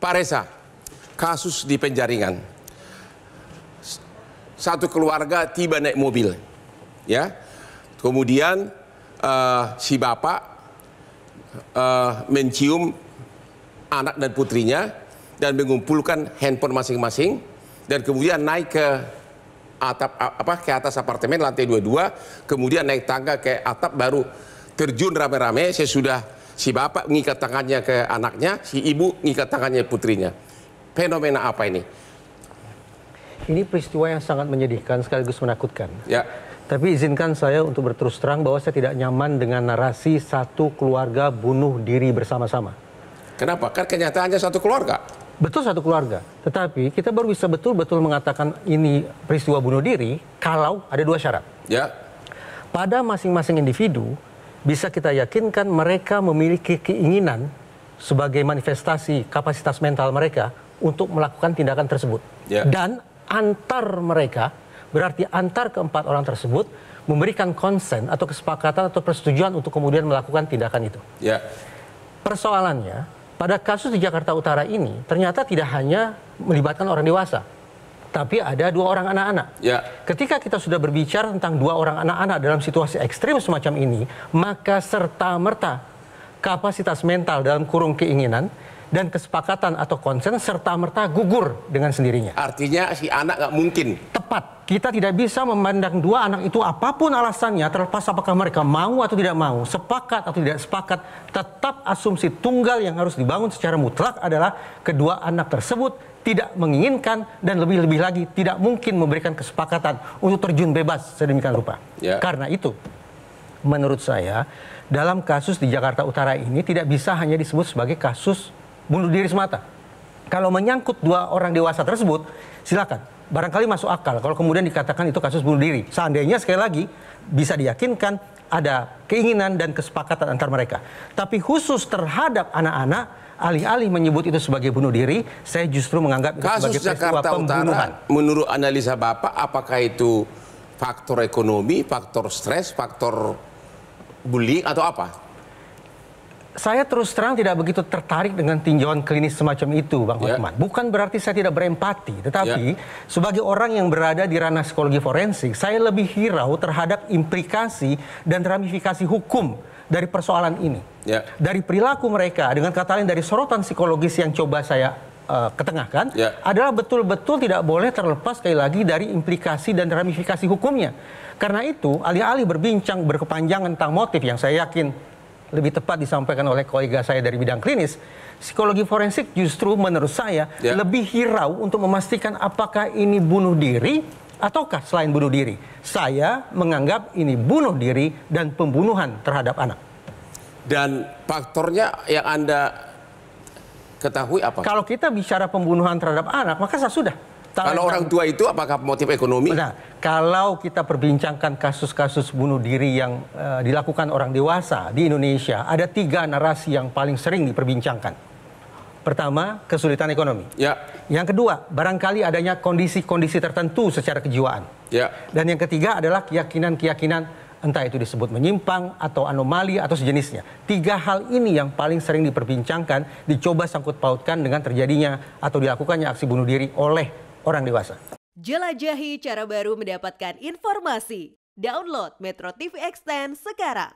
Pak Reza, kasus di Penjaringan. Satu keluarga tiba naik mobil, ya. Kemudian si bapak mencium anak dan putrinya dan mengumpulkan handphone masing-masing dan kemudian naik ke atap ke atas apartemen lantai 22, kemudian naik tangga ke atap baru terjun rame-rame. Sesudah si bapak mengikat tangannya ke anaknya, si ibu mengikat tangannya putrinya. Fenomena apa ini? Ini peristiwa yang sangat menyedihkan sekaligus menakutkan. Ya. Tapi izinkan saya untuk berterus terang bahwa saya tidak nyaman dengan narasi satu keluarga bunuh diri bersama-sama. Kenapa? Kan kenyataannya satu keluarga. Betul satu keluarga. Tetapi kita baru bisa betul-betul mengatakan ini peristiwa bunuh diri kalau ada dua syarat. Ya. Pada masing-masing individu bisa kita yakinkan mereka memiliki keinginan sebagai manifestasi kapasitas mental mereka untuk melakukan tindakan tersebut. Ya. Dan antar mereka, berarti antar keempat orang tersebut memberikan konsen atau kesepakatan atau persetujuan untuk kemudian melakukan tindakan itu. Ya. Persoalannya, pada kasus di Jakarta Utara ini ternyata tidak hanya melibatkan orang dewasa, tapi ada dua orang anak-anak. Ya. Ketika kita sudah berbicara tentang dua orang anak-anak dalam situasi ekstrim semacam ini, maka serta-merta kapasitas mental dalam kurung keinginan dan kesepakatan atau konsen serta-merta gugur dengan sendirinya. Artinya si anak nggak mungkin. Tepat. Kita tidak bisa memandang dua anak itu apapun alasannya, terlepas apakah mereka mau atau tidak mau, sepakat atau tidak sepakat, tetap asumsi tunggal yang harus dibangun secara mutlak adalah kedua anak tersebut tidak menginginkan dan lebih-lebih lagi tidak mungkin memberikan kesepakatan untuk terjun bebas sedemikian rupa. Ya. Karena itu, menurut saya, dalam kasus di Jakarta Utara ini tidak bisa hanya disebut sebagai kasus bunuh diri semata. Kalau menyangkut dua orang dewasa tersebut, silakan. Barangkali masuk akal kalau kemudian dikatakan itu kasus bunuh diri. Seandainya sekali lagi bisa diyakinkan ada keinginan dan kesepakatan antar mereka. Tapi khusus terhadap anak-anak, alih-alih menyebut itu sebagai bunuh diri, saya justru menganggap itu Kasus sebagai peristiwa Jakarta pembunuhan. Utara, menurut analisa Bapak, apakah itu faktor ekonomi, faktor stres, faktor bullying atau apa? Saya terus terang tidak begitu tertarik dengan tinjauan klinis semacam itu, Bang Hotman. Bukan berarti saya tidak berempati, tetapi sebagai orang yang berada di ranah psikologi forensik, saya lebih hirau terhadap implikasi dan ramifikasi hukum dari persoalan ini. Dari perilaku mereka, dengan kata lain dari sorotan psikologis yang coba saya ketengahkan, adalah betul-betul tidak boleh terlepas sekali lagi dari implikasi dan ramifikasi hukumnya. Karena itu, alih-alih berbincang berkepanjangan tentang motif yang saya yakin lebih tepat disampaikan oleh kolega saya dari bidang klinis, psikologi forensik justru menurut saya lebih hirau untuk memastikan apakah ini bunuh diri ataukah selain bunuh diri. Saya menganggap ini bunuh diri dan pembunuhan terhadap anak. Dan faktornya yang Anda ketahui apa? Kalau kita bicara pembunuhan terhadap anak, maka sudah. Kalau orang tua itu apakah motif ekonomi? Nah, kalau kita perbincangkan kasus-kasus bunuh diri yang dilakukan orang dewasa di Indonesia, ada 3 narasi yang paling sering diperbincangkan. Pertama, kesulitan ekonomi. Yang kedua, barangkali adanya kondisi-kondisi tertentu secara kejiwaan. Dan yang ketiga adalah keyakinan-keyakinan, entah itu disebut menyimpang atau anomali atau sejenisnya. 3 hal ini yang paling sering diperbincangkan, dicoba sangkut pautkan dengan terjadinya atau dilakukannya aksi bunuh diri oleh orang dewasa. Jelajahi cara baru mendapatkan informasi. Download Metro TV Extend sekarang.